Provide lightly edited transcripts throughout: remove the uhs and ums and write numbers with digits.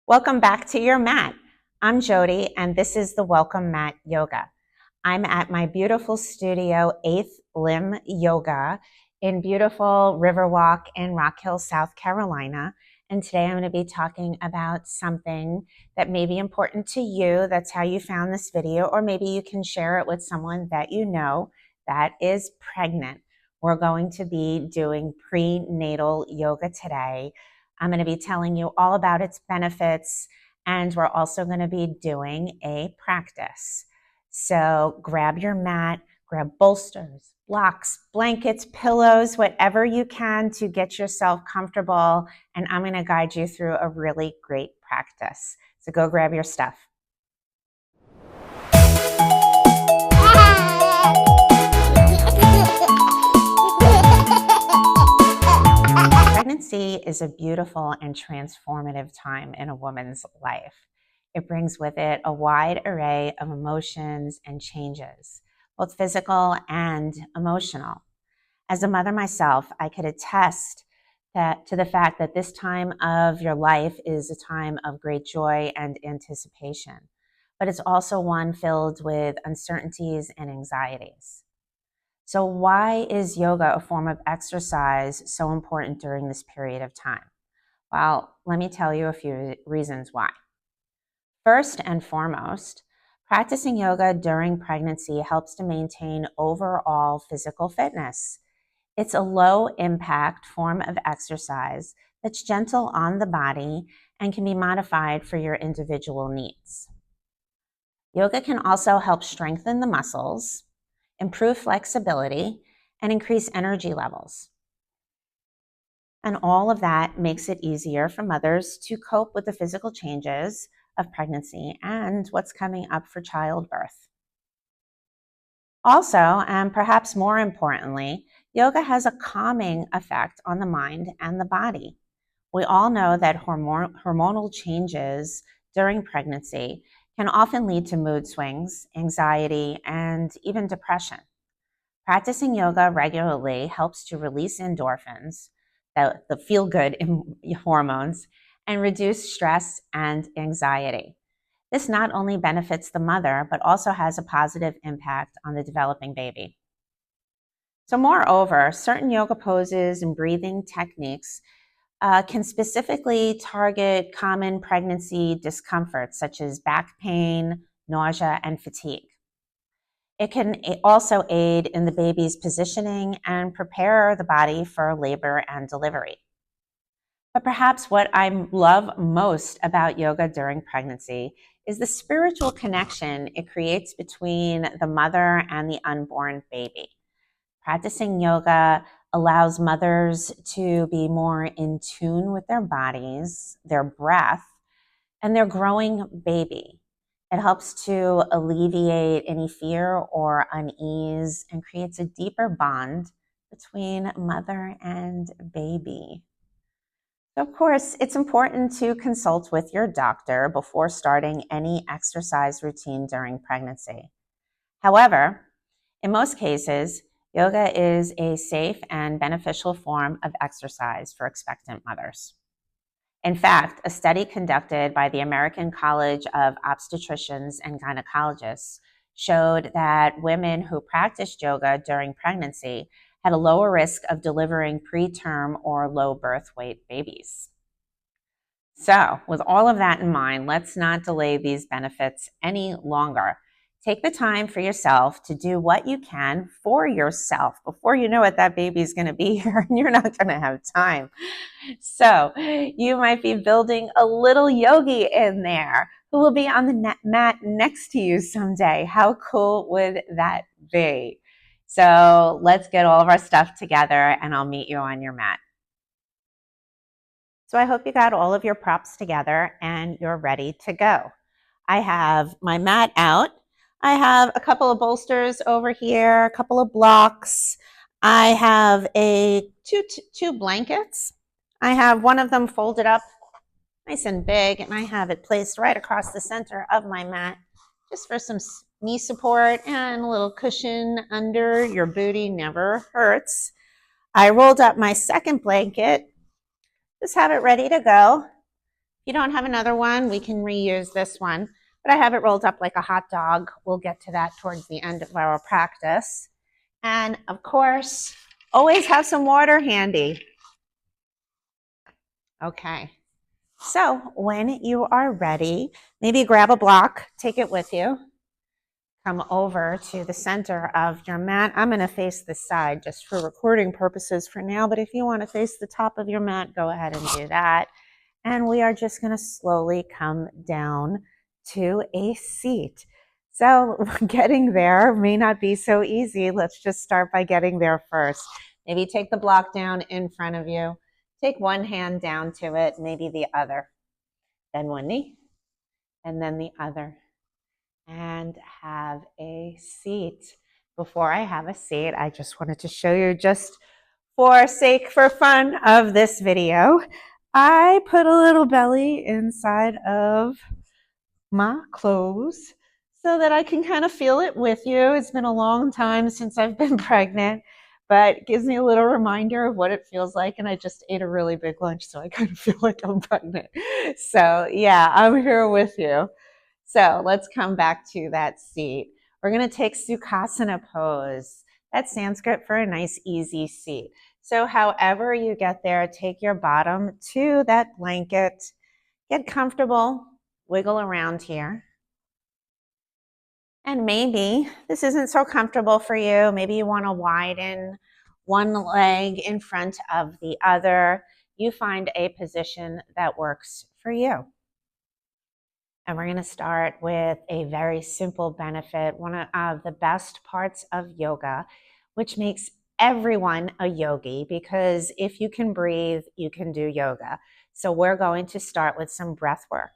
Welcome back to your mat. I'm Jody, and this is the Welcome Mat Yoga. I'm at my beautiful studio, 8th Limb Yoga, in beautiful Riverwalk in Rock Hill, South Carolina. And today I'm going to be talking about something that may be important to you. That's how you found this video, or maybe you can share it with someone that you know that is pregnant. We're going to be doing prenatal yoga today. I'm going to be telling you all about its benefits, and we're also going to be doing a practice. So grab your mat, grab bolsters, blocks, blankets, pillows, whatever you can to get yourself comfortable, and I'm going to guide you through a really great practice. So go grab your stuff. Pregnancy is a beautiful and transformative time in a woman's life. It brings with it a wide array of emotions and changes, both physical and emotional. As a mother myself, I could attest to the fact that this time of your life is a time of great joy and anticipation, but it's also one filled with uncertainties and anxieties. So why is yoga, a form of exercise, so important during this period of time? Well, let me tell you a few reasons why. First and foremost, practicing yoga during pregnancy helps to maintain overall physical fitness. It's a low-impact form of exercise that's gentle on the body and can be modified for your individual needs. Yoga can also help strengthen the muscles, improve flexibility, and increase energy levels. And all of that makes it easier for mothers to cope with the physical changes of pregnancy and what's coming up for childbirth. Also, and perhaps more importantly, yoga has a calming effect on the mind and the body. We all know that hormonal changes during pregnancy can often lead to mood swings, anxiety, and even depression. Practicing yoga regularly helps to release endorphins, the feel-good hormones, and reduce stress and anxiety. This not only benefits the mother, but also has a positive impact on the developing baby. So moreover, certain yoga poses and breathing techniques can specifically target common pregnancy discomforts such as back pain, nausea, and fatigue. It can also aid in the baby's positioning and prepare the body for labor and delivery. But perhaps what I love most about yoga during pregnancy is the spiritual connection it creates between the mother and the unborn baby. Practicing yoga allows mothers to be more in tune with their bodies, their breath, and their growing baby. It helps to alleviate any fear or unease and creates a deeper bond between mother and baby. Of course, it's important to consult with your doctor before starting any exercise routine during pregnancy. However, in most cases, yoga is a safe and beneficial form of exercise for expectant mothers. In fact, a study conducted by the American College of Obstetricians and Gynecologists showed that women who practiced yoga during pregnancy had a lower risk of delivering preterm or low birth weight babies. So, with all of that in mind, let's not delay these benefits any longer. Take the time for yourself to do what you can for yourself before you know it, that baby's going to be here and you're not going to have time. So you might be building a little yogi in there who will be on the mat next to you someday. How cool would that be? So let's get all of our stuff together and I'll meet you on your mat. So I hope you got all of your props together and you're ready to go. I have my mat out. I have a couple of bolsters over here, a couple of blocks. I have two blankets. I have one of them folded up nice and big, and I have it placed right across the center of my mat just for some knee support and a little cushion under. Your booty never hurts. I rolled up my second blanket. Just have it ready to go. you don't have another one, we can reuse this one, but I have it rolled up like a hot dog. We'll get to that towards the end of our practice. And of course, always have some water handy. Okay. So when you are ready, maybe grab a block, take it with you. Come over to the center of your mat. I'm going to face this side just for recording purposes for now, but if you want to face the top of your mat, go ahead and do that. And we are just going to slowly come down to a seat. So getting there may not be so easy. Let's just start by getting there first. Maybe take the block down in front of you. Take one hand down to it, maybe the other. Then one knee, and then the other. And have a seat. Before I have a seat, I just wanted to show you, just for fun of this video, I put a little belly inside of my clothes so that I can kind of feel it with you. It's been a long time since I've been pregnant, but it gives me a little reminder of what it feels like. And I just ate a really big lunch, so I kind of feel like I'm pregnant. So yeah, I'm here with you. So let's come back to that seat. We're going to take Sukhasana pose. That's Sanskrit for a nice, easy seat. So however you get there, take your bottom to that blanket. Get comfortable. Wiggle around here. And maybe this isn't so comfortable for you. Maybe you want to widen one leg in front of the other. You find a position that works for you. And we're going to start with a very simple benefit, one of the best parts of yoga, which makes everyone a yogi, because if you can breathe, you can do yoga. So we're going to start with some breath work.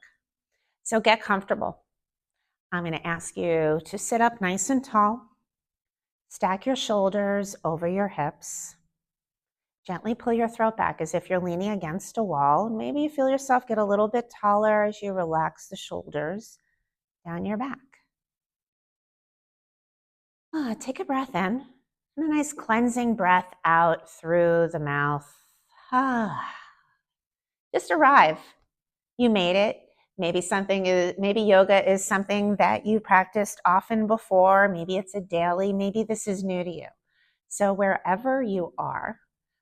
So get comfortable. I'm going to ask you to sit up nice and tall. Stack your shoulders over your hips. Gently pull your throat back as if you're leaning against a wall. Maybe you feel yourself get a little bit taller as you relax the shoulders down your back. Take a breath in and a nice cleansing breath out through the mouth. Just arrive. You made it. Maybe yoga is something that you practiced often before. Maybe it's a daily. Maybe this is new to you. So wherever you are,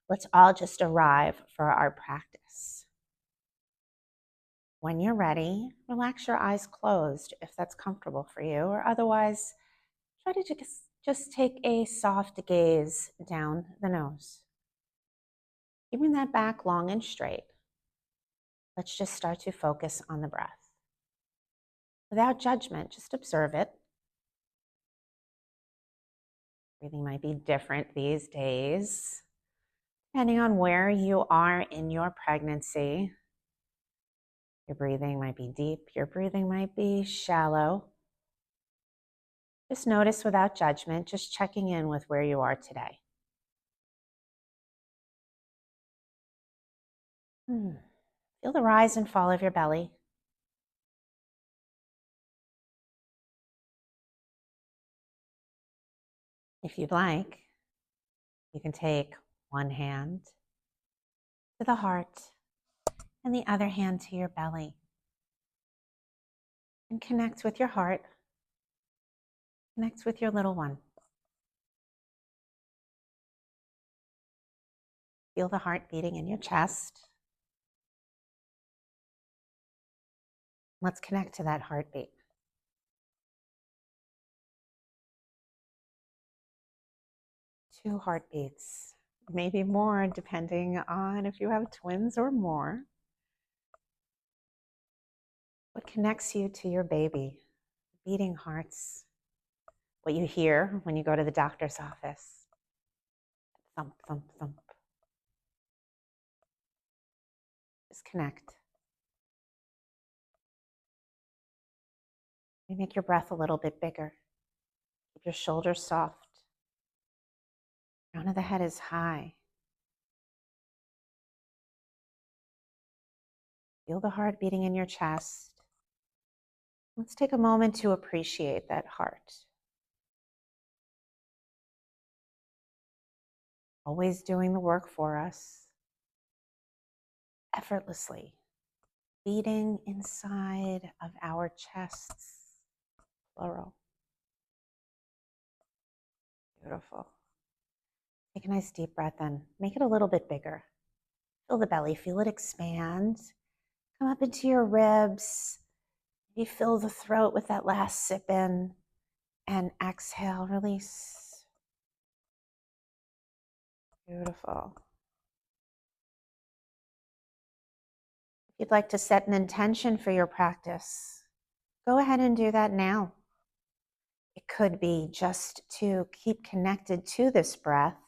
let's all just arrive for our practice. When you're ready, relax your eyes closed if that's comfortable for you, or otherwise, try to just take a soft gaze down the nose. Keeping that back long and straight. Let's just start to focus on the breath. Without judgment, just observe it. Breathing might be different these days, depending on where you are in your pregnancy. Your breathing might be deep, your breathing might be shallow. Just notice without judgment, just checking in with where you are today. Feel the rise and fall of your belly. If you'd like, you can take one hand to the heart and the other hand to your belly. And connect with your heart. Connect with your little one. Feel the heart beating in your chest. Let's connect to that heartbeat. Two heartbeats, maybe more, depending on if you have twins or more. What connects you to your baby? Beating hearts. What you hear when you go to the doctor's office. Thump, thump, thump. Just connect. Maybe make your breath a little bit bigger. Keep your shoulders soft. Crown of the head is high. Feel the heart beating in your chest. Let's take a moment to appreciate that heart. Always doing the work for us, effortlessly. beating inside of our chests, plural. Beautiful. Take a nice deep breath in. Make it a little bit bigger. Feel the belly, feel it expand. Come up into your ribs. You fill the throat with that last sip in, and exhale, release. Beautiful. If you'd like to set an intention for your practice, go ahead and do that now. It could be just to keep connected to this breath,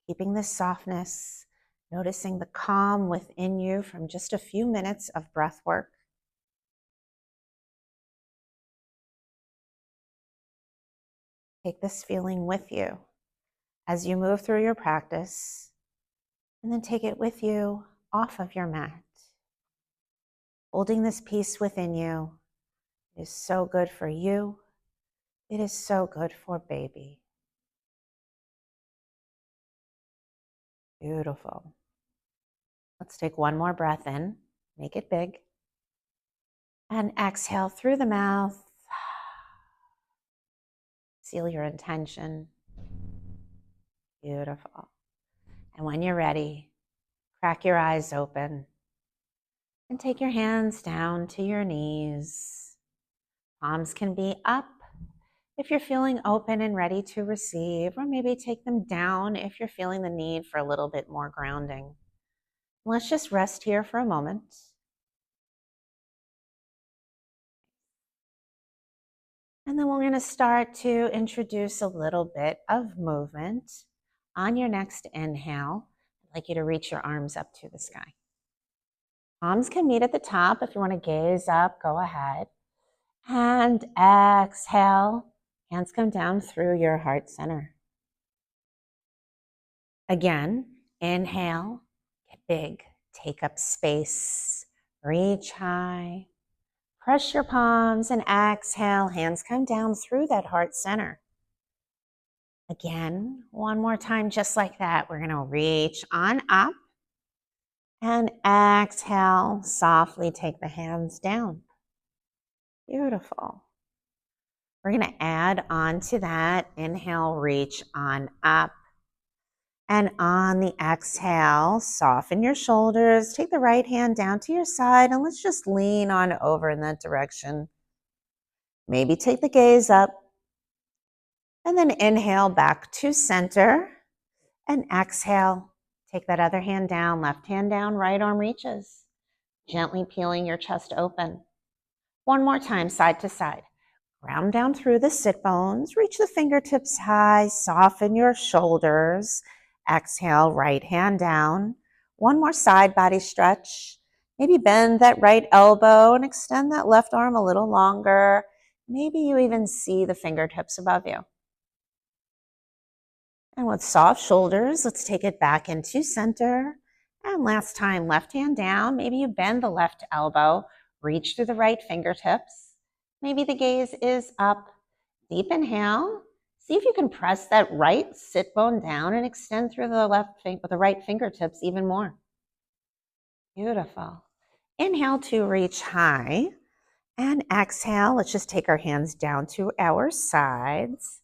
keeping this softness, noticing the calm within you from just a few minutes of breath work. Take this feeling with you as you move through your practice, and then take it with you off of your mat. Holding this peace within you is so good for you. It is so good for baby. Beautiful. Let's take one more breath in. Make it big. And exhale through the mouth. Seal your intention. Beautiful. And when you're ready, crack your eyes open and take your hands down to your knees. Palms can be up if you're feeling open and ready to receive, or maybe take them down if you're feeling the need for a little bit more grounding. Let's just rest here for a moment. And then we're going to start to introduce a little bit of movement. On your next inhale, I'd like you to reach your arms up to the sky. Palms can meet at the top. If you want to gaze up, go ahead. And exhale. Hands come down through your heart center. Again, inhale, get big, take up space, reach high. Press your palms and exhale. Hands come down through that heart center. Again, one more time, just like that. We're going to reach on up and exhale. Softly take the hands down. Beautiful. We're going to add on to that. Inhale, reach on up. And on the exhale, soften your shoulders. Take the right hand down to your side and let's just lean on over in that direction. Maybe take the gaze up. And then inhale back to center. And exhale, take that other hand down, left hand down, right arm reaches. Gently peeling your chest open. One more time, side to side. Ground down through the sit bones. Reach the fingertips high. Soften your shoulders. Exhale, right hand down. One more side body stretch. Maybe bend that right elbow and extend that left arm a little longer. Maybe you even see the fingertips above you. And with soft shoulders, let's take it back into center. And last time, left hand down. Maybe you bend the left elbow, reach through the right fingertips. Maybe the gaze is up. Deep inhale. See if you can press that right sit bone down and extend through the right fingertips even more. Beautiful. Inhale to reach high. And exhale, let's just take our hands down to our sides.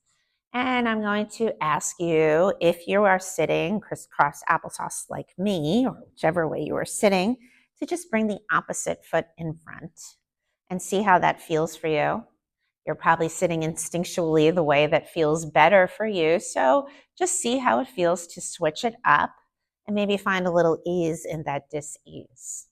And I'm going to ask you, if you are sitting crisscross applesauce like me, or whichever way you are sitting, to just bring the opposite foot in front and see how that feels for you. You're probably sitting instinctually the way that feels better for you. So just see how it feels to switch it up and maybe find a little ease in that dis-ease.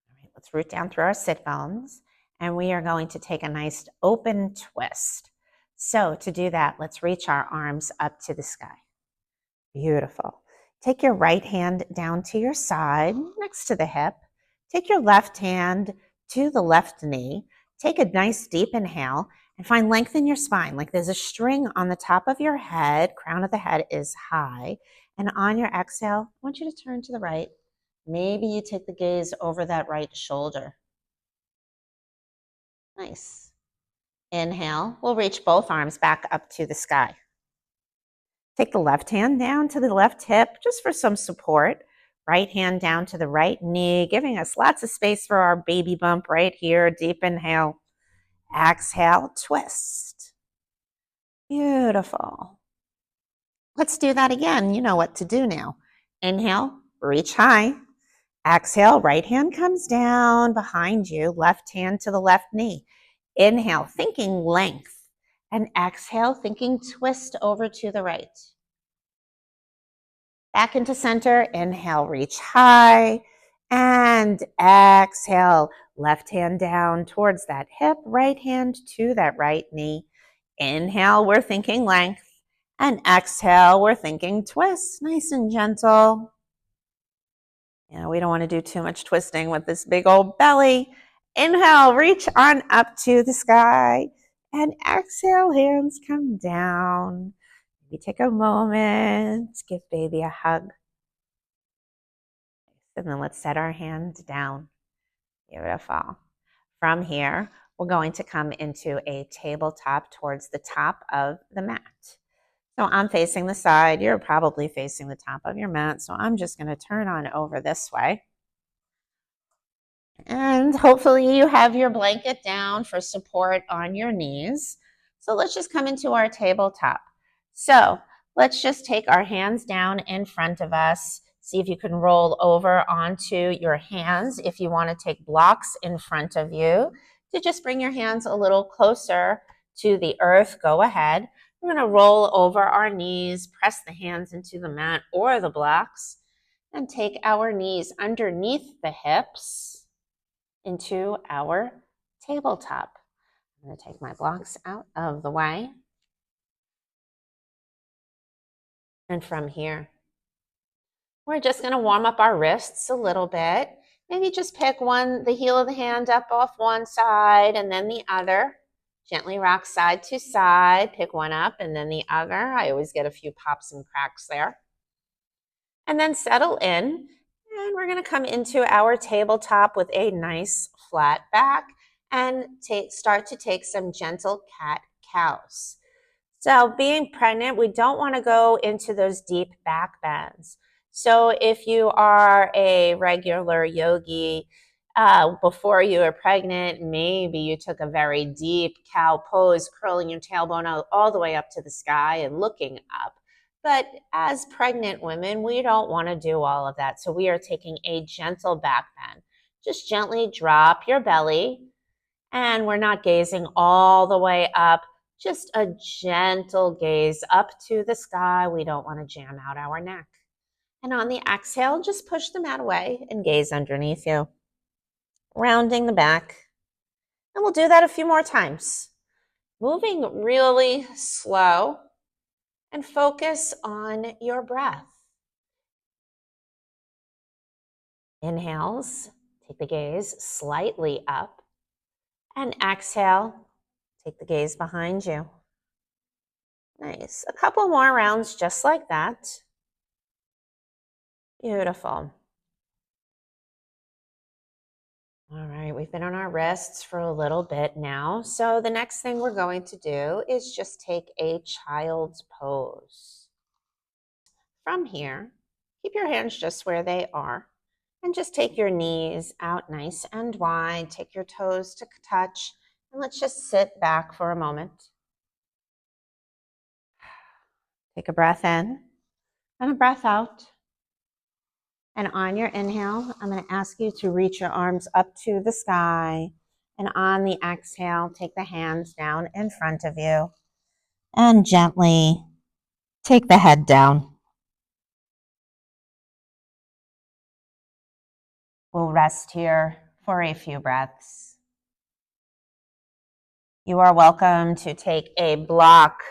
All right, let's root down through our sit bones. And we are going to take a nice open twist. So to do that, let's reach our arms up to the sky. Beautiful. Take your right hand down to your side, next to the hip. Take your left hand to the left knee. Take a nice deep inhale and find length in your spine, like there's a string on the top of your head. Crown of the head is high. And on your exhale, I want you to turn to the right. Maybe you take the gaze over that right shoulder. Nice. Inhale, we'll reach both arms back up to the sky. Take the left hand down to the left hip just for some support. Right hand down to the right knee, giving us lots of space for our baby bump right here. Deep inhale. Exhale, twist. Beautiful. Let's do that again. You know what to do now. Inhale, reach high. Exhale, right hand comes down behind you, left hand to the left knee. Inhale, thinking length. And exhale, thinking twist over to the right. Back into center. Inhale, reach high. And exhale, left hand down towards that hip, right hand to that right knee. Inhale, we're thinking length. And exhale, we're thinking twist. Nice and gentle. We don't want to do too much twisting with this big old belly. Inhale, reach on up to the sky. And exhale, hands come down. Maybe take a moment, give baby a hug. And then let's set our hand down. Beautiful. From here, we're going to come into a tabletop towards the top of the mat. So I'm facing the side. You're probably facing the top of your mat. So I'm just going to turn on over this way. And hopefully you have your blanket down for support on your knees. So let's just come into our tabletop. So let's just take our hands down in front of us. See if you can roll over onto your hands. If you want to take blocks in front of you, to just bring your hands a little closer to the earth, go ahead. We're going to roll over our knees, press the hands into the mat or the blocks, and take our knees underneath the hips into our tabletop. I'm going to take my blocks out of the way. And from here, we're just going to warm up our wrists a little bit. Maybe just pick the heel of the hand up off one side and then the other. Gently rock side to side. Pick one up and then the other. I always get a few pops and cracks there. And then settle in. And we're going to come into our tabletop with a nice flat back and start to take some gentle cat-cows. So being pregnant, we don't want to go into those deep back bends. So if you are a regular yogi, before you were pregnant, maybe you took a very deep cow pose, curling your tailbone out all the way up to the sky and looking up. But as pregnant women, we don't want to do all of that. So we are taking a gentle back bend. Just gently drop your belly, and we're not gazing all the way up. Just a gentle gaze up to the sky. We don't want to jam out our neck. And on the exhale, just push the mat away and gaze underneath you. Rounding the back. And we'll do that a few more times. Moving really slow and focus on your breath. Inhales, take the gaze slightly up. And exhale, take the gaze behind you. Nice. A couple more rounds just like that. Beautiful. All right, we've been on our wrists for a little bit now. So the next thing we're going to do is just take a child's pose. From here, keep your hands just where they are and just take your knees out nice and wide. Take your toes to touch and let's just sit back for a moment. Take a breath in and a breath out. And on your inhale, I'm going to ask you to reach your arms up to the sky. And on the exhale, take the hands down in front of you. And gently take the head down. We'll rest here for a few breaths. You are welcome to take a block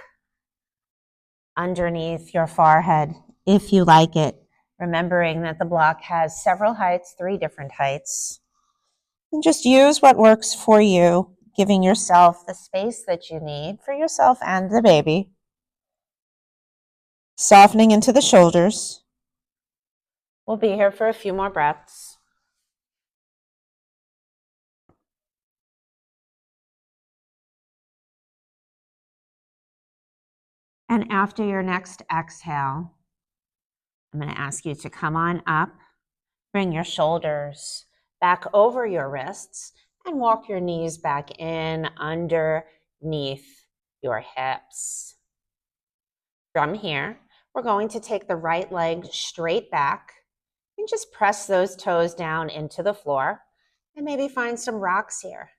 underneath your forehead if you like it. Remembering that the block has several heights, 3 different heights. And just use what works for you, giving yourself the space that you need for yourself and the baby. Softening into the shoulders. We'll be here for a few more breaths. And after your next exhale, I'm going to ask you to come on up Bring your shoulders back over your wrists and walk your knees back in underneath your hips. From here, we're going to take the right leg straight back and just press those toes down into the floor and maybe find some rocks here.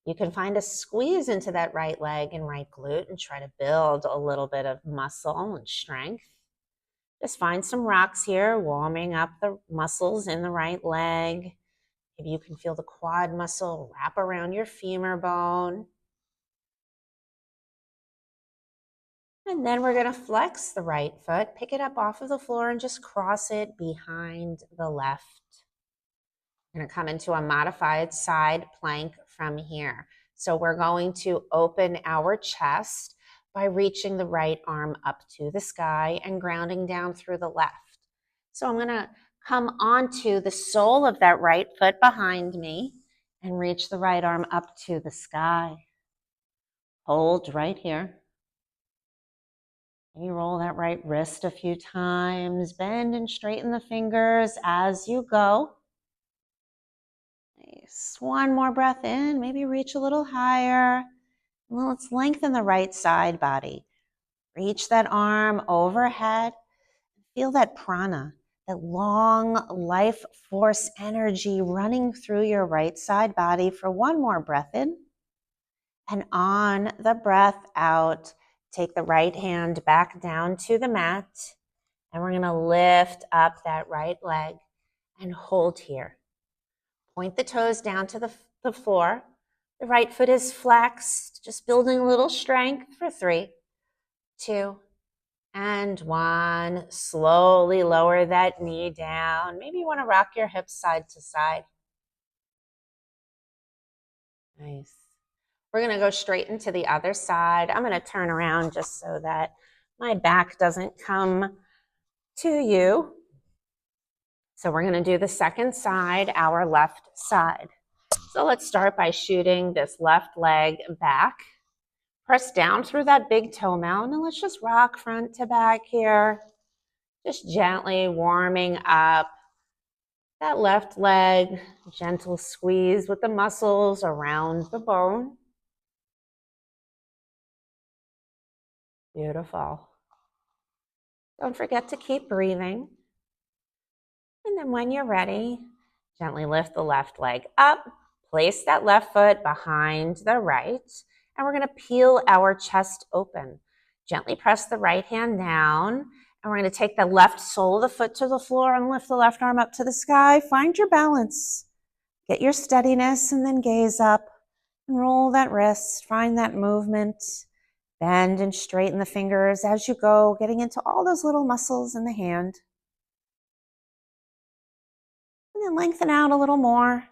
You can find a squeeze into that right leg and right glute and try to build a little bit of muscle and strength. Just find some rocks here, warming up the muscles in the right leg. Maybe you can feel the quad muscle wrap around your femur bone. And then we're going to flex the right foot, pick it up off of the floor and just cross it behind the left. We're going to come into a modified side plank from here. So we're going to open our chest by reaching the right arm up to the sky and grounding down through the left. So I'm going to come onto the sole of that right foot behind me and reach the right arm up to the sky. Hold right here. You roll that right wrist a few times, bend and straighten the fingers as you go. Nice. One more breath in, maybe reach a little higher. Well, let's lengthen the right side body. Reach that arm overhead. Feel that prana, that long life force energy running through your right side body for one more breath in. And on the breath out, take the right hand back down to the mat. And we're going to lift up that right leg and hold here. Point the toes down to the floor. The right foot is flexed, just building a little strength for 3, 2, and 1. Slowly lower that knee down. Maybe you want to rock your hips side to side. Nice. We're going to go straight into the other side. I'm going to turn around just so that my back doesn't come to you. So we're going to do the second side, our left side. So let's start by shooting this left leg back. Press down through that big toe mound and let's just rock front to back here. Just gently warming up that left leg. Gentle squeeze with the muscles around the bone. Beautiful. Don't forget to keep breathing. And then when you're ready, gently lift the left leg up. Place that left foot behind the right. And we're going to peel our chest open. Gently press the right hand down. And we're going to take the left sole of the foot to the floor and lift the left arm up to the sky. Find your balance. Get your steadiness and then gaze up. And roll that wrist. Find that movement. Bend and straighten the fingers as you go, getting into all those little muscles in the hand. And then lengthen out a little more.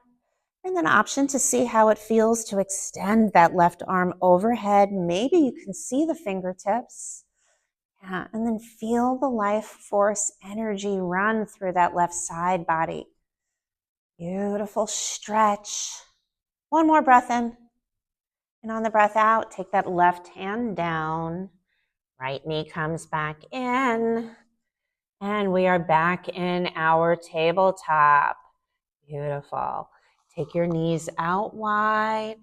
And then option to see how it feels to extend that left arm overhead. Maybe you can see the fingertips. Yeah, and then feel the life force energy run through that left side body. Beautiful stretch. One more breath in. And on the breath out, take that left hand down. Right knee comes back in. And we are back in our tabletop. Beautiful. Take your knees out wide.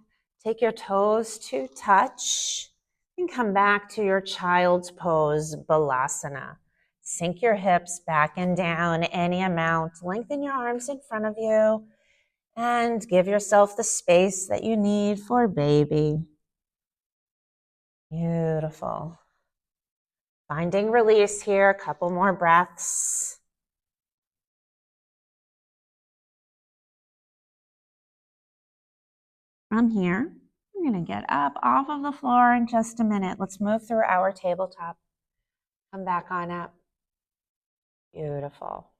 Take your toes to touch. And come back to your child's pose, Balasana. Sink your hips back and down any amount. Lengthen your arms in front of you. And give yourself the space that you need for baby. Beautiful. Finding release here. A couple more breaths. From here, we're going to get up off of the floor in just a minute. Let's move through our tabletop. Come back on up. Beautiful.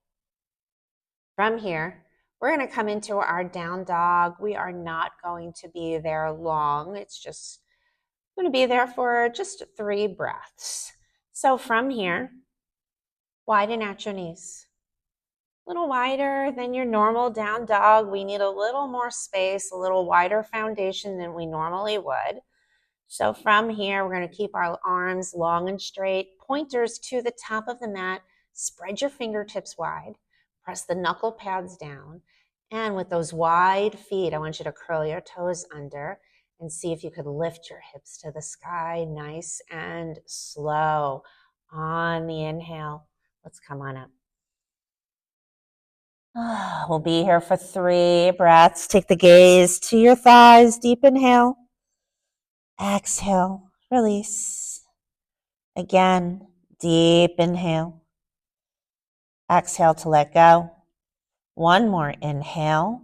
From here, we're going to come into our down dog. We are not going to be there long. It's just going to be there for just 3 breaths. So from here, widen out your knees. A little wider than your normal down dog. We need a little more space, a little wider foundation than we normally would. So from here, we're going to keep our arms long and straight, pointers to the top of the mat. Spread your fingertips wide. Press the knuckle pads down. And with those wide feet, I want you to curl your toes under and see if you could lift your hips to the sky, nice and slow. On the inhale, let's come on up. We'll be here for 3 breaths. Take the gaze to your thighs. Deep inhale. Exhale. Release. Again, deep inhale. Exhale to let go. One more inhale.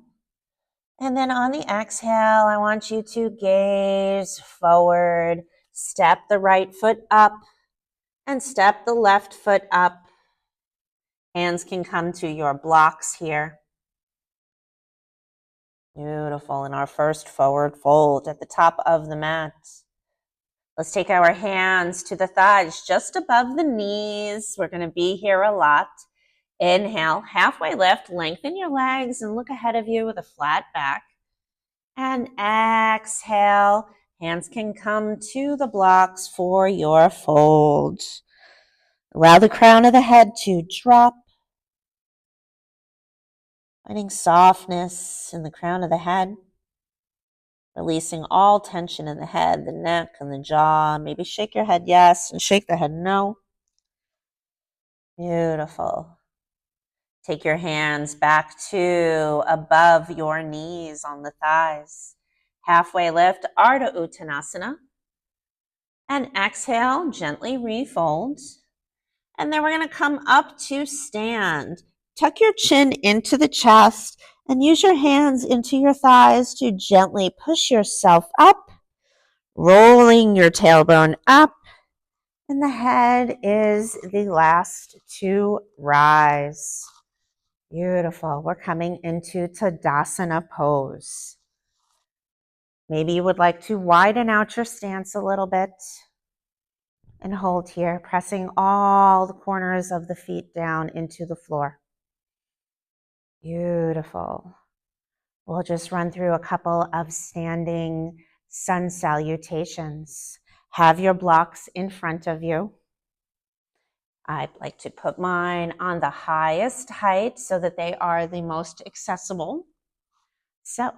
And then on the exhale, I want you to gaze forward. Step the right foot up and step the left foot up. Hands can come to your blocks here. Beautiful. In our first forward fold at the top of the mat. Let's take our hands to the thighs just above the knees. We're going to be here a lot. Inhale, halfway lift, lengthen your legs and look ahead of you with a flat back. And exhale, hands can come to the blocks for your fold. Allow the crown of the head to drop. Finding softness in the crown of the head. Releasing all tension in the head, the neck, and the jaw. Maybe shake your head yes and shake the head no. Beautiful. Take your hands back to above your knees on the thighs. Halfway lift, Ardha Uttanasana. And exhale, gently refold. And then we're going to come up to stand. Tuck your chin into the chest and use your hands into your thighs to gently push yourself up, rolling your tailbone up. And the head is the last to rise. Beautiful. We're coming into Tadasana pose. Maybe you would like to widen out your stance a little bit and hold here, pressing all the corners of the feet down into the floor. Beautiful. We'll just run through a couple of standing sun salutations. Have your blocks in front of you. I'd like to put mine on the highest height so that they are the most accessible. So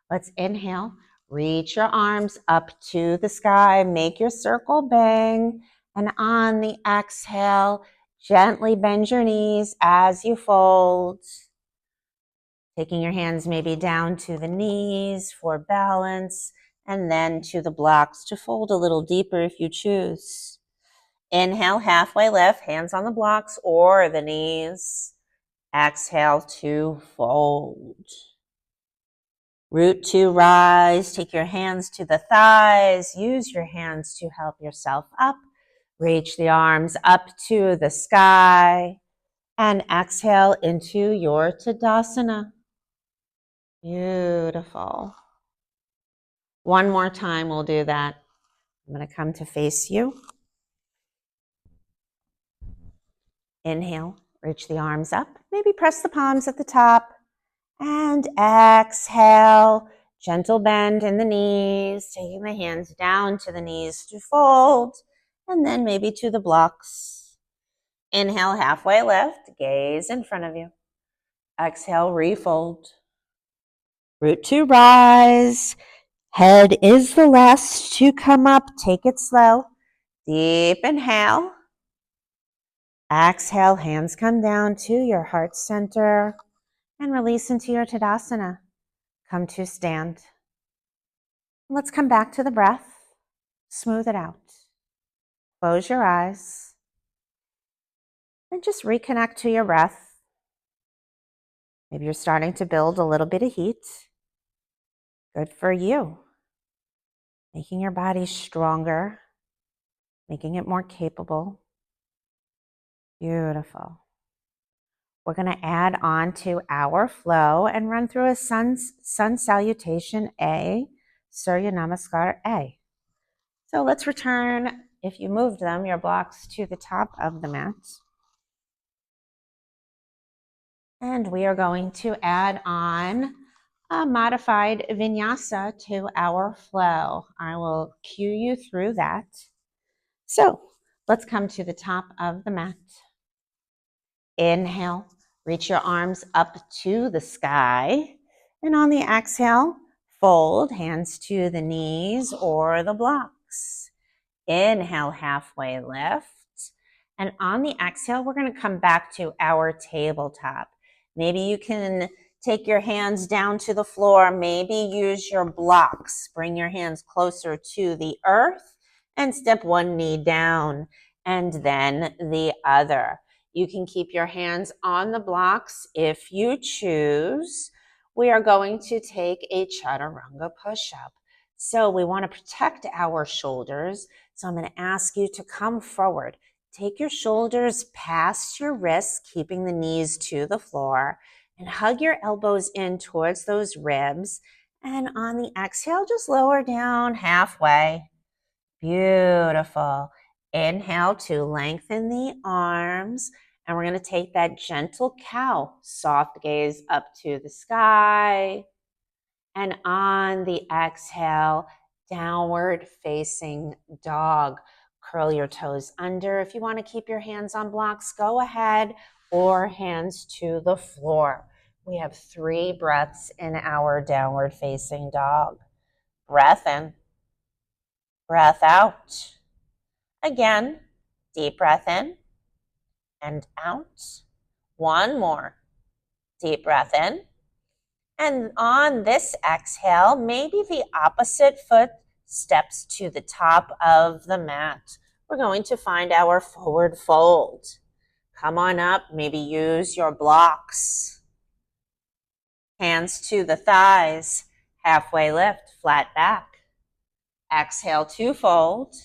let's inhale, reach your arms up to the sky, make your circle bang, and on the exhale, gently bend your knees as you fold. Taking your hands maybe down to the knees for balance, and then to the blocks to fold a little deeper if you choose. Inhale, halfway lift, hands on the blocks or the knees. Exhale to fold. Root to rise. Take your hands to the thighs. Use your hands to help yourself up. Reach the arms up to the sky. And exhale into your Tadasana. Beautiful. One more time, we'll do that. I'm going to come to face you. Inhale, reach the arms up. Maybe press the palms at the top. And exhale, gentle bend in the knees, taking the hands down to the knees to fold, and then maybe to the blocks. Inhale, halfway lift, gaze in front of you. Exhale, refold. Root to rise. Head is the last to come up. Take it slow. Deep inhale. Exhale, hands come down to your heart center and release into your Tadasana. Come to stand. Let's come back to the breath. Smooth it out. Close your eyes and just reconnect to your breath. Maybe you're starting to build a little bit of heat. Good for you. Making your body stronger, making it more capable. Beautiful. We're going to add on to our flow and run through a sun salutation A, Surya Namaskar A. So let's return, if you moved them, your blocks to the top of the mat. And we are going to add on a modified vinyasa to our flow. I will cue you through that. So let's come to the top of the mat. Inhale, Reach your arms up to the sky. And on the exhale, fold hands to the knees or the blocks. Inhale, halfway lift. And on the exhale, we're going to come back to our tabletop. Maybe you can take your hands down to the floor. Maybe use your blocks. Bring your hands closer to the earth and step one knee down and then the other. You can keep your hands on the blocks if you choose. We are going to take a chaturanga push-up. So we want to protect our shoulders. So I'm going to ask you to come forward. Take your shoulders past your wrists, keeping the knees to the floor, and hug your elbows in towards those ribs. And on the exhale, just lower down halfway. Beautiful. Inhale to lengthen the arms. And we're going to take that gentle cow, soft gaze up to the sky. And on the exhale, downward facing dog. Curl your toes under. If you want to keep your hands on blocks, go ahead, or hands to the floor. We have 3 breaths in our downward facing dog. Breath in, breath out. Again, deep breath in and out. One more. Deep breath in. And on this exhale, maybe the opposite foot steps to the top of the mat. We're going to find our forward fold. Come on up, maybe use your blocks. Hands to the thighs, halfway lift, flat back. Exhale to fold.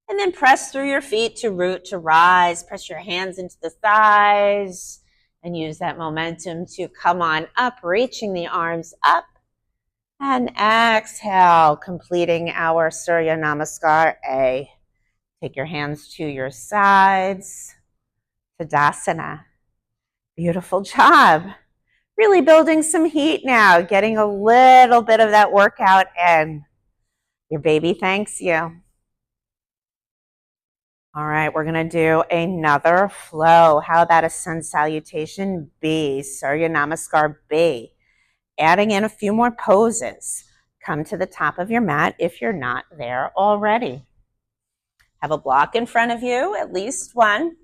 And then press through your feet to root to rise. Press your hands into the thighs. And use that momentum to come on up, reaching the arms up. And exhale, completing our Surya Namaskar A. Take your hands to your sides. Tadasana. Beautiful job. Really building some heat now, getting a little bit of that workout in. Your baby thanks you. All right, we're going to do another flow. How about a sun salutation B, Surya Namaskar B? Adding in a few more poses. Come to the top of your mat if you're not there already. Have a block in front of you, at least one.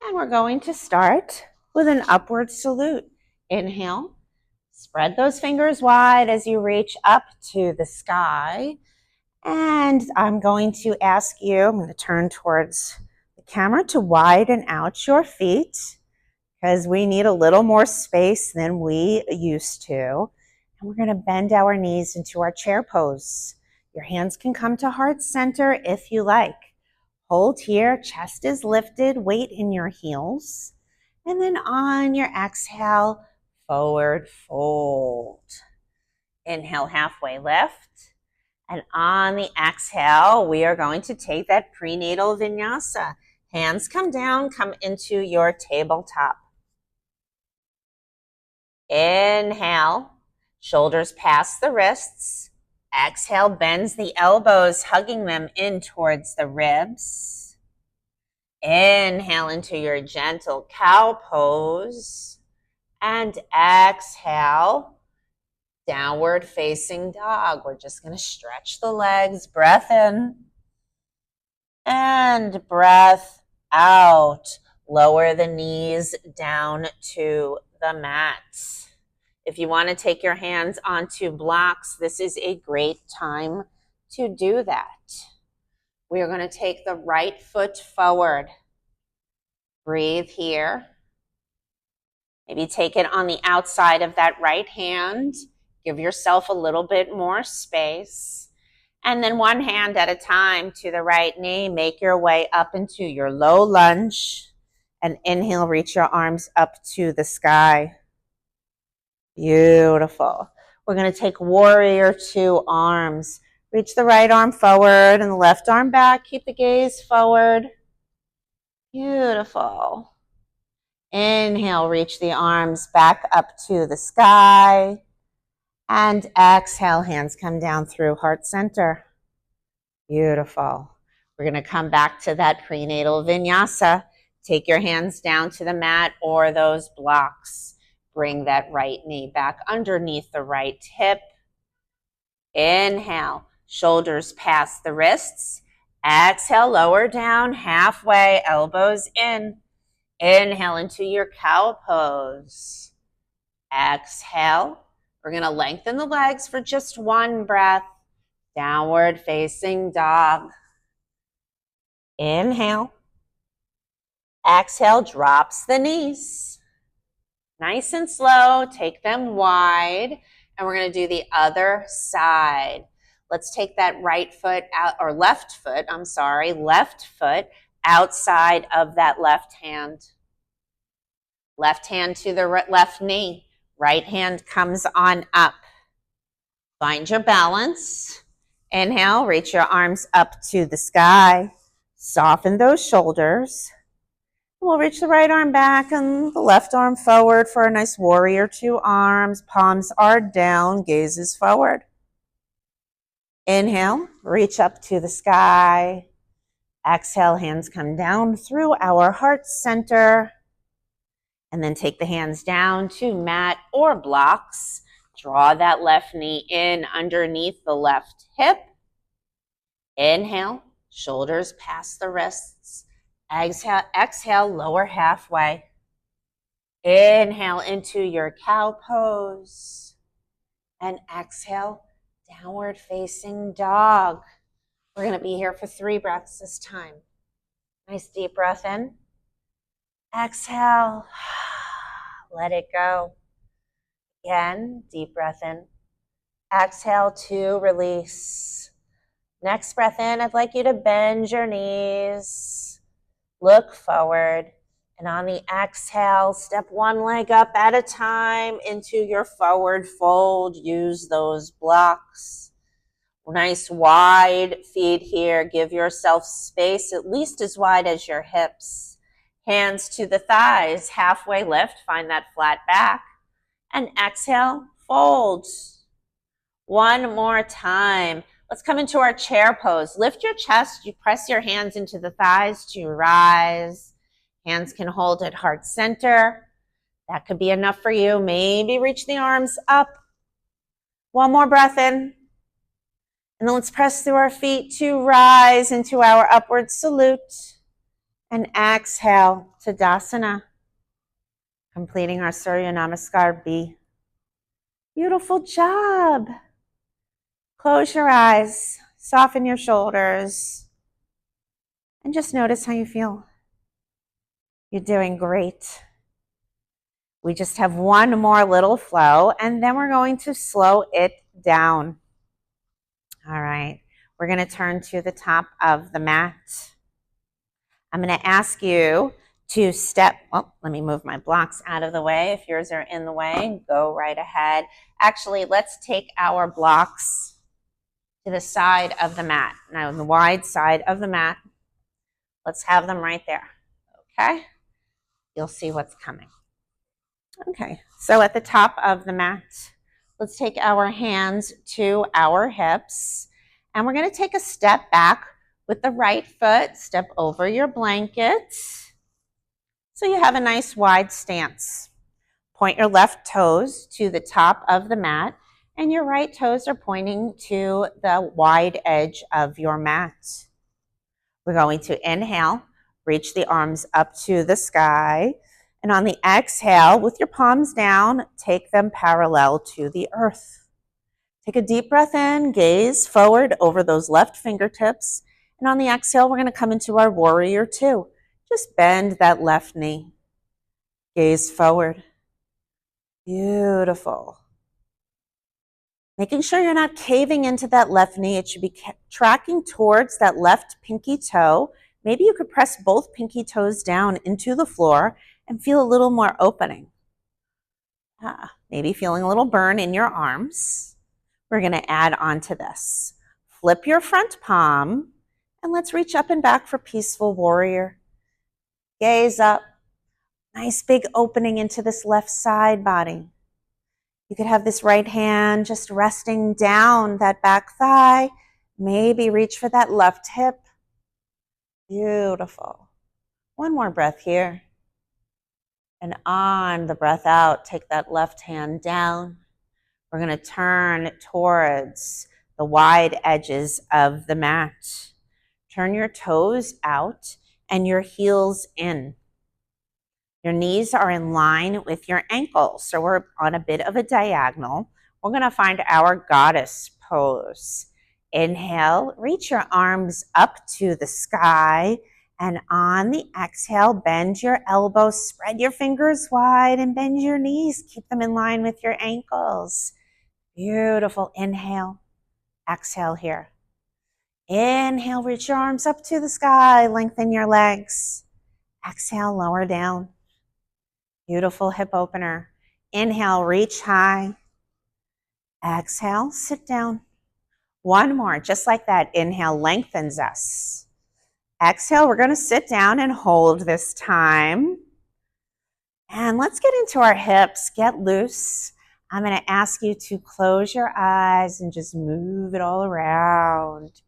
And we're going to start with an upward salute. Inhale, spread those fingers wide as you reach up to the sky. And I'm going to ask you, I'm going to turn towards the camera to widen out your feet because we need a little more space than we used to. And we're going to bend our knees into our chair pose. Your hands can come to heart center if you like. Hold here, chest is lifted, weight in your heels. And then on your exhale, forward fold. Inhale, halfway lift. And on the exhale, we are going to take that prenatal vinyasa. Hands come down, come into your tabletop. Inhale, shoulders past the wrists. Exhale, bends the elbows, hugging them in towards the ribs. Inhale into your gentle cow pose. And exhale, downward facing dog. We're just going to stretch the legs. Breath in and breath out. Lower the knees down to the mat. If you want to take your hands onto blocks, this is a great time to do that. We are going to take the right foot forward. Breathe here. Maybe take it on the outside of that right hand. Give yourself a little bit more space. And then one hand at a time to the right knee. Make your way up into your low lunge. And inhale, reach your arms up to the sky. Beautiful. We're going to take warrior 2 arms. Reach the right arm forward and the left arm back. Keep the gaze forward. Beautiful. Inhale, reach the arms back up to the sky. And exhale, hands come down through heart center. Beautiful. We're going to come back to that prenatal vinyasa. Take your hands down to the mat or those blocks. Bring that right knee back underneath the right hip. Inhale, shoulders past the wrists. Exhale, lower down halfway, elbows in. Inhale into your cow pose. Exhale. We're going to lengthen the legs for just one breath. Downward facing dog. Inhale. Exhale, drops the knees. Nice and slow, take them wide. And we're going to do the other side. Let's take that right foot out, or left foot outside of that left hand. Left hand to the left knee. Right hand comes on up. Find your balance. Inhale, reach your arms up to the sky. Soften those shoulders. We'll reach the right arm back and the left arm forward for a nice warrior two arms. Palms are down, gaze is forward. Inhale, reach up to the sky. Exhale, hands come down through our heart center. And then take the hands down to mat or blocks. Draw that left knee in underneath the left hip. Inhale, shoulders past the wrists. Exhale, lower halfway. Inhale into your cow pose. And exhale, downward facing dog. We're going to be here for 3 breaths this time. Nice deep breath in. Exhale. Let it go. Again, deep breath in. Exhale to release. Next breath in, I'd like you to bend your knees. Look forward. And on the exhale, step one leg up at a time into your forward fold. Use those blocks. Nice wide feet here. Give yourself space at least as wide as your hips. Hands to the thighs. Halfway lift. Find that flat back. And exhale, fold. One more time. Let's come into our chair pose. Lift your chest. You press your hands into the thighs to rise. Hands can hold at heart center. That could be enough for you. Maybe reach the arms up. One more breath in. And then let's press through our feet to rise into our upward salute. And exhale, Tadasana. Completing our Surya Namaskar B. Beautiful job. Close your eyes. Soften your shoulders. And just notice how you feel. You're doing great. We just have one more little flow, and then we're going to slow it down. All right. We're going to turn to the top of the mat. I'm going to ask you to step, let me move my blocks out of the way. If yours are in the way, go right ahead. Actually, let's take our blocks to the side of the mat. Now, on the wide side of the mat, let's have them right there. Okay? You'll see what's coming. Okay, so at the top of the mat, let's take our hands to our hips, and we're going to take a step back with the right foot. Step over your blanket so you have a nice wide stance. Point your left toes to the top of the mat, and your right toes are pointing to the wide edge of your mat. We're going to inhale, reach the arms up to the sky, and on the exhale, with your palms down, take them parallel to the earth. Take a deep breath in, gaze forward over those left fingertips, and on the exhale, we're going to come into our warrior two. Just bend that left knee. Gaze forward. Beautiful. Making sure you're not caving into that left knee. It should be tracking towards that left pinky toe. Maybe you could press both pinky toes down into the floor and feel a little more opening. Maybe feeling a little burn in your arms. We're going to add on to this. Flip your front palm, and let's reach up and back for peaceful warrior. Gaze up. Nice big opening into this left side body. You could have this right hand just resting down that back thigh. Maybe reach for that left hip. Beautiful. One more breath here. And on the breath out, take that left hand down. We're going to turn towards the wide edges of the mat. Turn your toes out and your heels in. Your knees are in line with your ankles, so we're on a bit of a diagonal. We're going to find our goddess pose. Inhale, reach your arms up to the sky, and on the exhale, bend your elbows, spread your fingers wide, and bend your knees. Keep them in line with your ankles. Beautiful. Inhale, exhale here. Inhale, reach your arms up to the sky, lengthen your legs. Exhale, lower down. Beautiful hip opener. Inhale, reach high. Exhale, sit down. One more, just like that. Inhale, lengthens us. Exhale, we're going to sit down and hold this time. And let's get into our hips, get loose. I'm going to ask you to close your eyes and just move it all around.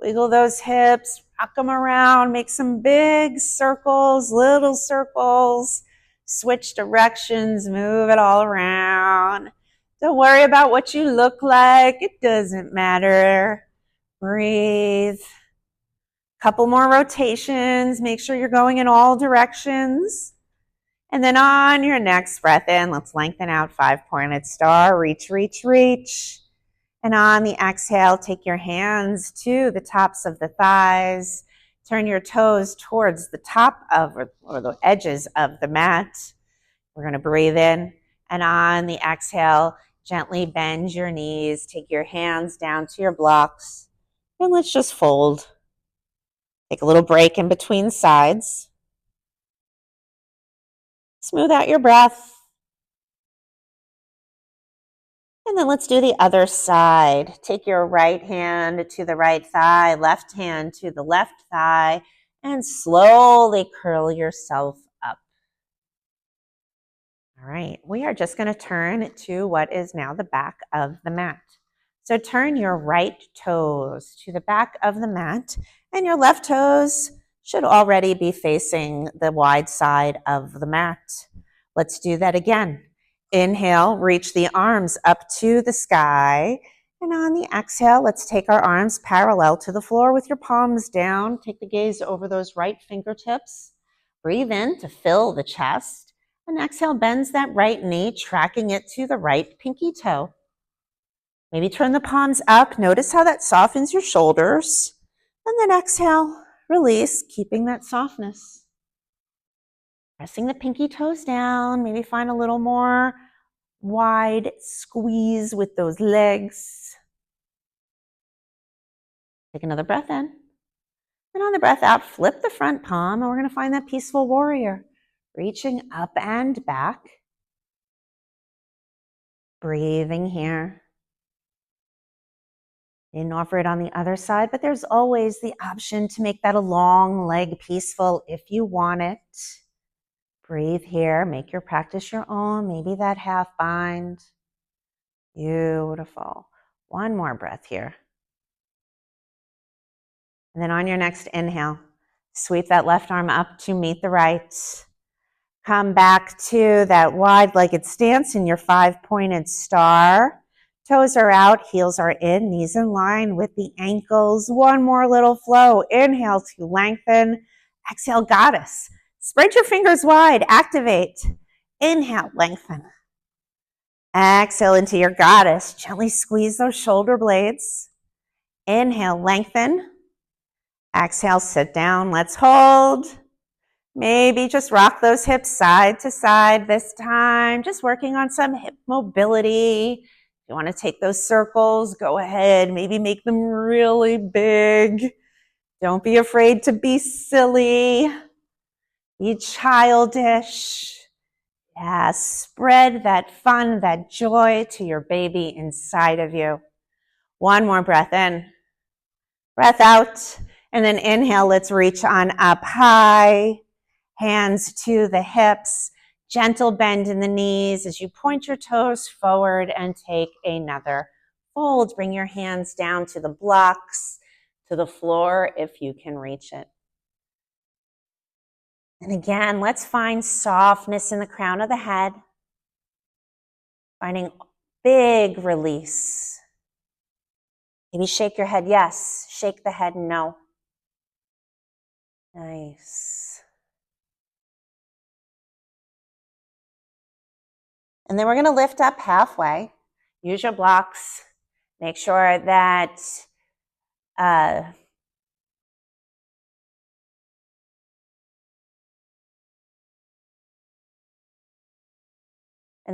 Wiggle those hips, rock them around, make some big circles, little circles. Switch directions, move it all around. Don't worry about what you look like. It doesn't matter. Breathe. Couple more rotations. Make sure you're going in all directions. And then on your next breath in, let's lengthen out, 5-pointed star. Reach, reach, reach. And on the exhale, take your hands to the tops of the thighs. Turn your toes towards the top of or the edges of the mat. We're going to breathe in. And on the exhale, gently bend your knees. Take your hands down to your blocks. And let's just fold. Take a little break in between sides. Smooth out your breath. And then let's do the other side. Take your right hand to the right thigh, left hand to the left thigh, and slowly curl yourself up. All right, we are just going to turn to what is now the back of the mat. So turn your right toes to the back of the mat, and your left toes should already be facing the wide side of the mat. Let's do that again. Inhale, reach the arms up to the sky. And on the exhale, let's take our arms parallel to the floor with your palms down. Take the gaze over those right fingertips. Breathe in to fill the chest. And exhale, bends that right knee, tracking it to the right pinky toe. Maybe turn the palms up. Notice how that softens your shoulders. And then exhale, release, keeping that softness. Pressing the pinky toes down, maybe find a little more wide squeeze with those legs. Take another breath in. And on the breath out, flip the front palm, and we're going to find that peaceful warrior. Reaching up and back. Breathing here. Didn't offer it on the other side, but there's always the option to make that a long leg peaceful if you want it. Breathe here. Make your practice your own. Maybe that half bind. Beautiful. One more breath here. And then on your next inhale, sweep that left arm up to meet the right. Come back to that wide-legged stance in your 5-pointed star. Toes are out, heels are in, knees in line with the ankles. One more little flow. Inhale to lengthen. Exhale, goddess. Spread your fingers wide. Activate. Inhale, lengthen. Exhale into your goddess. Gently squeeze those shoulder blades. Inhale, lengthen. Exhale, sit down. Let's hold. Maybe just rock those hips side to side this time. Just working on some hip mobility. If you want to take those circles, go ahead. Maybe make them really big. Don't be afraid to be silly. Be childish. Yeah, spread that fun, that joy to your baby inside of you. One more breath in. Breath out. And then inhale, let's reach on up high. Hands to the hips. Gentle bend in the knees as you point your toes forward and take another fold. Bring your hands down to the blocks, to the floor if you can reach it. And again, let's find softness in the crown of the head. Finding big release. Maybe shake your head yes, shake the head no. Nice. And then we're going to lift up halfway. Use your blocks. Make sure that and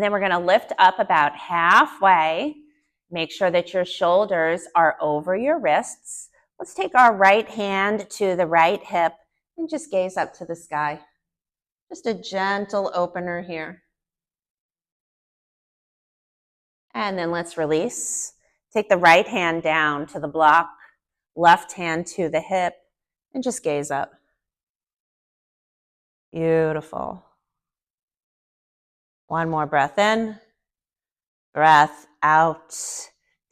then we're going to lift up about halfway. Make sure that your shoulders are over your wrists. Let's take our right hand to the right hip and just gaze up to the sky. Just a gentle opener here. And then let's release. Take the right hand down to the block, left hand to the hip, and just gaze up. Beautiful. One more breath in, breath out.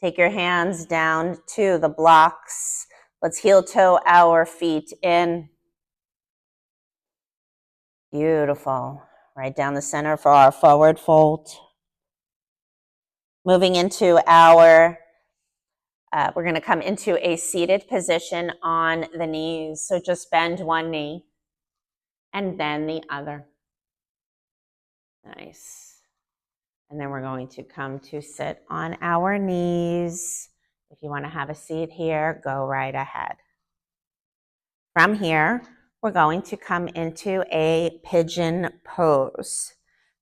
Take your hands down to the blocks. Let's heel toe our feet in. Beautiful. Right down the center for our forward fold. Moving into our, we're going to come into a seated position on the knees. So just bend one knee and then the other. Nice. And then we're going to come to sit on our knees. If you want to have a seat here, go right ahead. From here, we're going to come into a pigeon pose.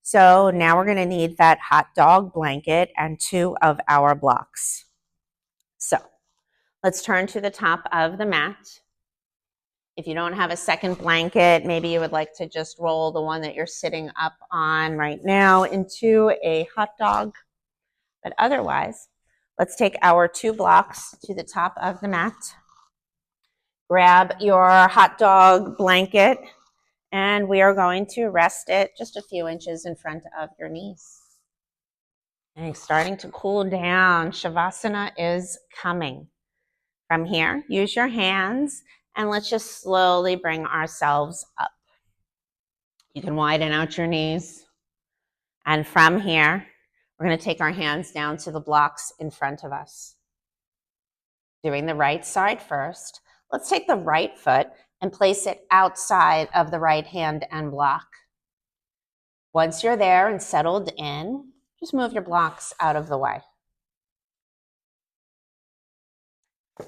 So now we're going to need that hot dog blanket and 2 of our blocks. So let's turn to the top of the mat. If you don't have a second blanket, maybe you would like to just roll the one that you're sitting up on right now into a hot dog. But otherwise, let's take our 2 blocks to the top of the mat. Grab your hot dog blanket, and we are going to rest it just a few inches in front of your knees. And it's starting to cool down. Shavasana is coming. From here, use your hands, and let's just slowly bring ourselves up. You can widen out your knees. And from here, we're going to take our hands down to the blocks in front of us. Doing the right side first. Let's take the right foot and place it outside of the right hand and block. Once you're there and settled in, just move your blocks out of the way.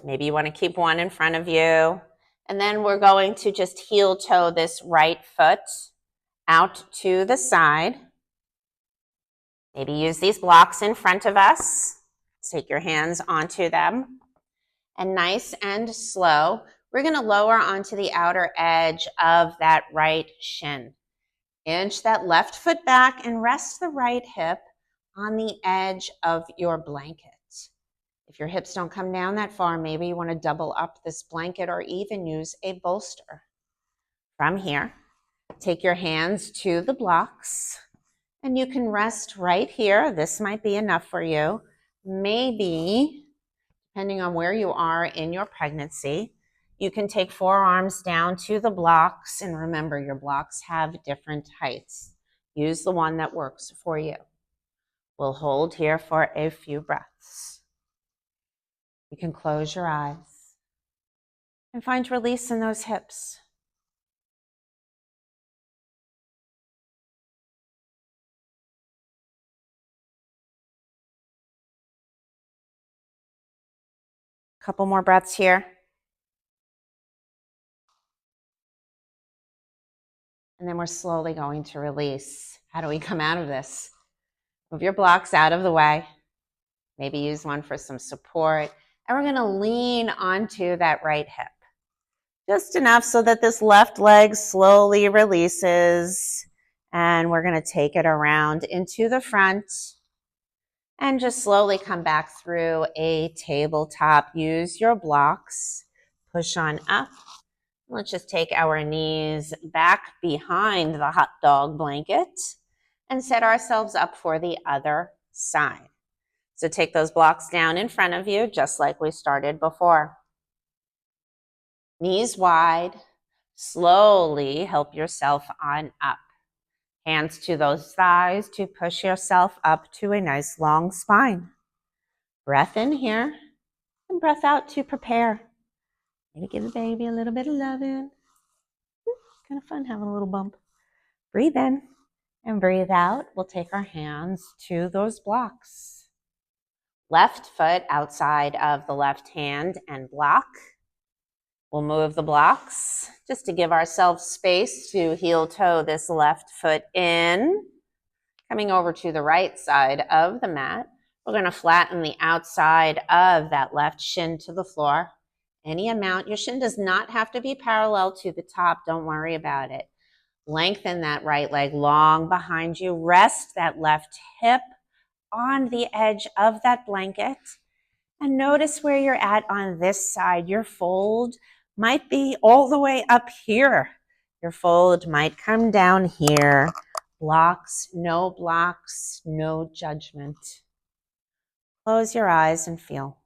Maybe you want to keep one in front of you. And then we're going to just heel toe this right foot out to the side. Maybe use these blocks in front of us. Take your hands onto them. And nice and slow, we're going to lower onto the outer edge of that right shin. Inch that left foot back and rest the right hip on the edge of your blanket. If your hips don't come down that far, maybe you want to double up this blanket or even use a bolster. From here, take your hands to the blocks and you can rest right here. This might be enough for you. Maybe, depending on where you are in your pregnancy, you can take forearms down to the blocks, and remember your blocks have different heights. Use the one that works for you. We'll hold here for a few breaths. You can close your eyes and find release in those hips. Couple more breaths here. And then we're slowly going to release. How do we come out of this? Move your blocks out of the way. Maybe use one for some support. And we're going to lean onto that right hip. Just enough so that this left leg slowly releases. And we're going to take it around into the front. And just slowly come back through a tabletop. Use your blocks. Push on up. Let's just take our knees back behind the hot dog blanket and set ourselves up for the other side. So take those blocks down in front of you, just like we started before. Knees wide, Slowly help yourself on up. Hands to those thighs to push yourself up to a nice long spine. Breath in here and breath out to prepare. Maybe give the baby a little bit of loving. Kind of fun having a little bump. Breathe in and breathe out. We'll take our hands to those blocks. Left foot outside of the left hand and block. We'll move the blocks just to give ourselves space to heel toe this left foot in. Coming over to the right side of the mat, we're going to flatten the outside of that left shin to the floor. Any amount. Your shin does not have to be parallel to the top. Don't worry about it. Lengthen that right leg long behind you. Rest that left hip on the edge of that blanket. And notice where you're at on this side. Your fold might be all the way up here. Your fold might come down here. Blocks, no judgment. Close your eyes and feel.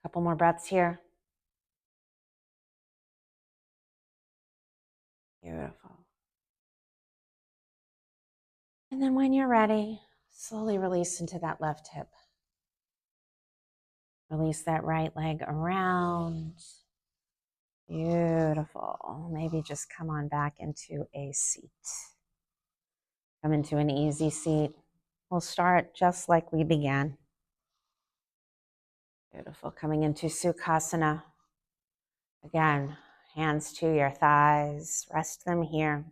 Couple more breaths here. Beautiful. And then when you're ready, slowly release into that left hip. Release that right leg around. Beautiful. Maybe just come on back into a seat. Come into an easy seat. We'll start just like we began. Beautiful. Coming into Sukhasana. Again, hands to your thighs. Rest them here.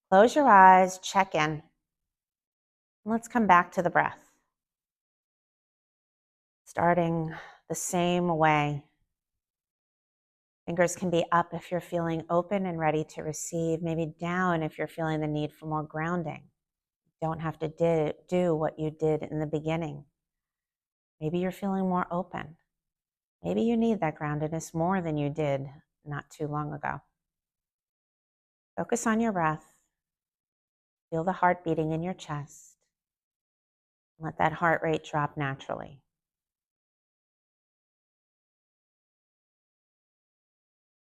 Close your eyes. Check in. Let's come back to the breath. Starting the same way. Fingers can be up if you're feeling open and ready to receive. Maybe down if you're feeling the need for more grounding. You don't have to do what you did in the beginning. Maybe you're feeling more open. Maybe you need that groundedness more than you did not too long ago. Focus on your breath. Feel the heart beating in your chest. Let that heart rate drop naturally.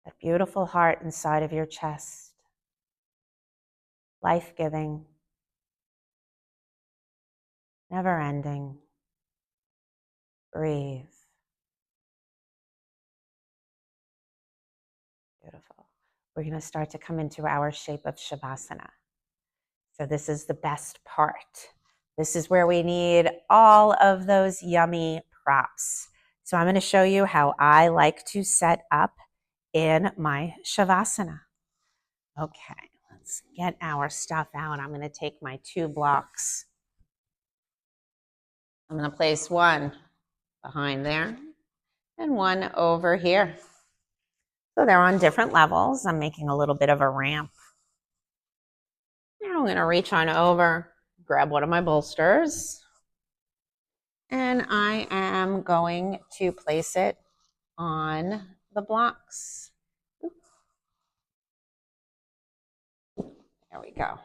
That beautiful heart inside of your chest. Life-giving. Never-ending. Breathe. Beautiful. We're going to start to come into our shape of Shavasana. So this is the best part. This is where we need all of those yummy props. So I'm going to show you how I like to set up in my Shavasana. Okay, let's get our stuff out. I'm going to take my 2 blocks. I'm going to place one behind there and one over here. So they're on different levels. I'm making a little bit of a ramp. Now I'm going to reach on over, grab one of my bolsters, and I am going to place it on the blocks. There we go.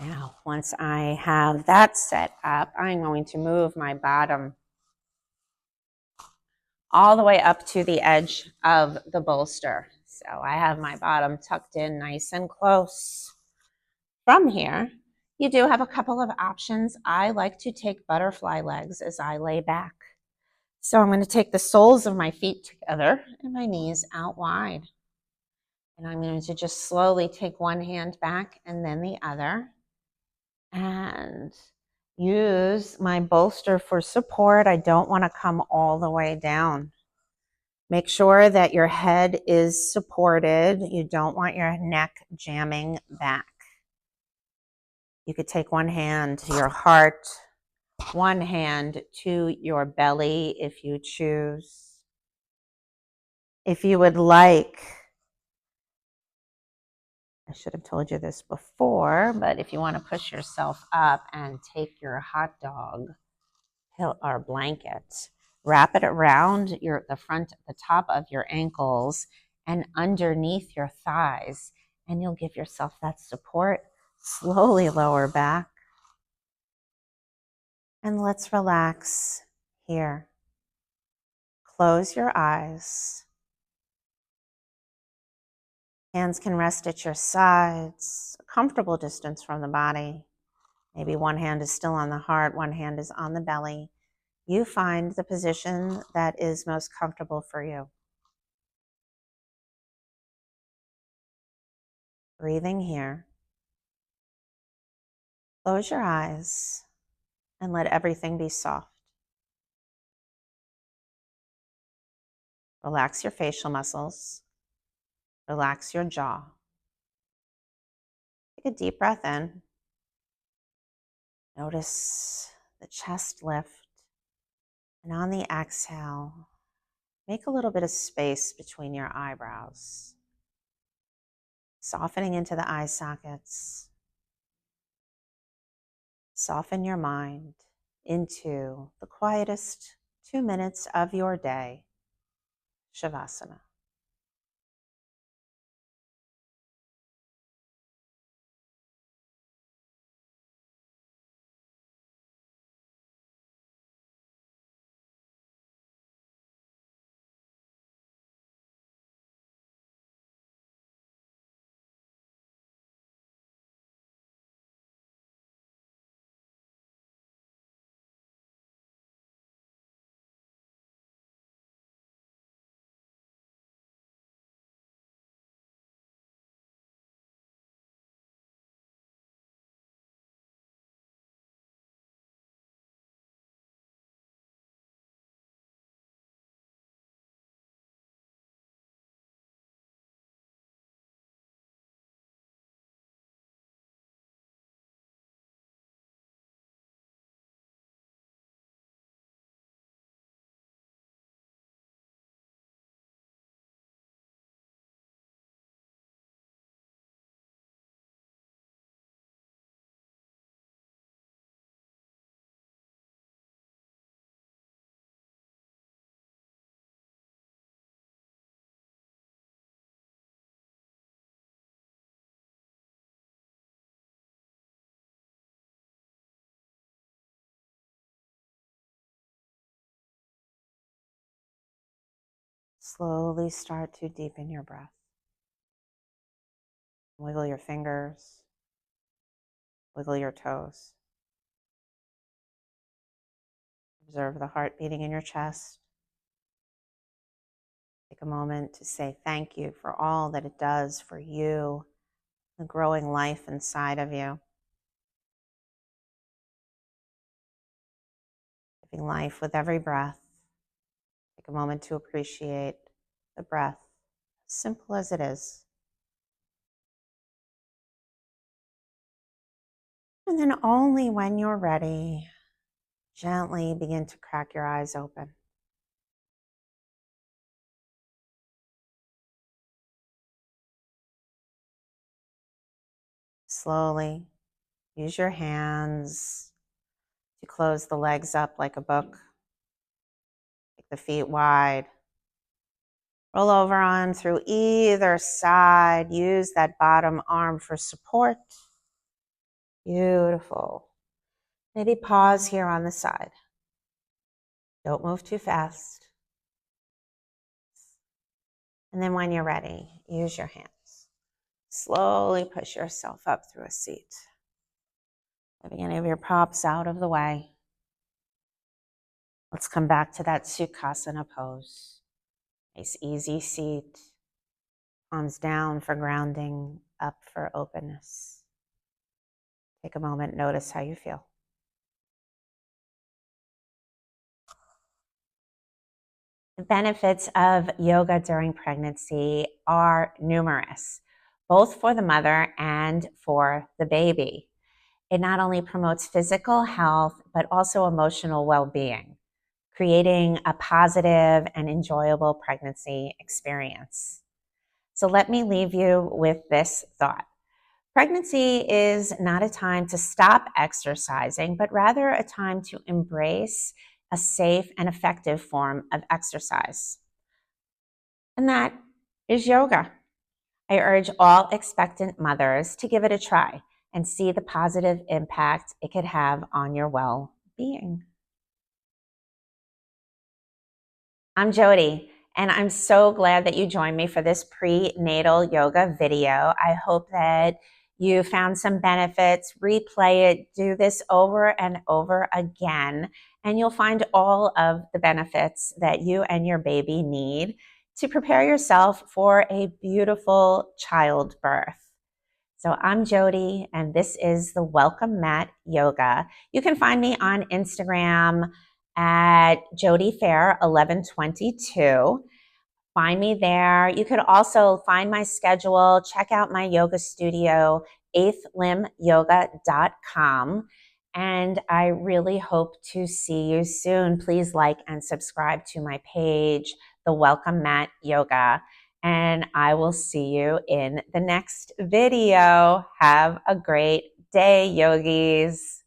Now, once I have that set up, I'm going to move my bottom all the way up to the edge of the bolster. So I have my bottom tucked in nice and close. From here, you do have a couple of options. I like to take butterfly legs as I lay back. So I'm going to take the soles of my feet together and my knees out wide. And I'm going to just slowly take one hand back and then the other. And use my bolster for support. I don't want to come all the way down. Make sure that your head is supported. You don't want your neck jamming back. You could take one hand to your heart, one hand to your belly if you choose. If you would like, I should have told you this before, but if you want to push yourself up and take your hot dog or blanket, wrap it around the top of your ankles and underneath your thighs. And you'll give yourself that support. Slowly lower back. And let's relax here. Close your eyes. Hands can rest at your sides, a comfortable distance from the body. Maybe one hand is still on the heart, one hand is on the belly. You find the position that is most comfortable for you. Breathing here. Close your eyes and let everything be soft. Relax your facial muscles. Relax your jaw. Take a deep breath in. Notice the chest lift. And on the exhale, make a little bit of space between your eyebrows. Softening into the eye sockets. Soften your mind into the quietest 2 minutes of your day, Shavasana. Slowly start to deepen your breath. Wiggle your fingers. Wiggle your toes. Observe the heart beating in your chest. Take a moment to say thank you for all that it does for you, the growing life inside of you. Giving life with every breath. Take a moment to appreciate the breath, as simple as it is. And then only when you're ready, gently begin to crack your eyes open. Slowly use your hands to close the legs up like a book. Take the feet wide. Roll over on through either side. Use that bottom arm for support. Beautiful. Maybe pause here on the side. Don't move too fast. And then when you're ready, use your hands. Slowly push yourself up through a seat. Moving any of your props out of the way. Let's come back to that Sukhasana pose. Nice easy seat. Palms down for grounding, up for openness. Take a moment, notice how you feel. The benefits of yoga during pregnancy are numerous, both for the mother and for the baby. It not only promotes physical health, but also emotional well-being, creating a positive and enjoyable pregnancy experience. So let me leave you with this thought. Pregnancy is not a time to stop exercising, but rather a time to embrace a safe and effective form of exercise. And that is yoga. I urge all expectant mothers to give it a try and see the positive impact it could have on your well-being. I'm Jody, and I'm so glad that you joined me for this prenatal yoga video. I hope that you found some benefits, replay it, do this over and over again, and you'll find all of the benefits that you and your baby need to prepare yourself for a beautiful childbirth. So I'm Jody, and this is the Welcome Mat Yoga. You can find me on Instagram at Jody Fair 1122. Find me there. You could also find my schedule, check out my yoga studio, eighthlimbyoga.com. And I really hope to see you soon. Please like and subscribe to my page, The Welcome Mat Yoga. And I will see you in the next video. Have a great day, yogis.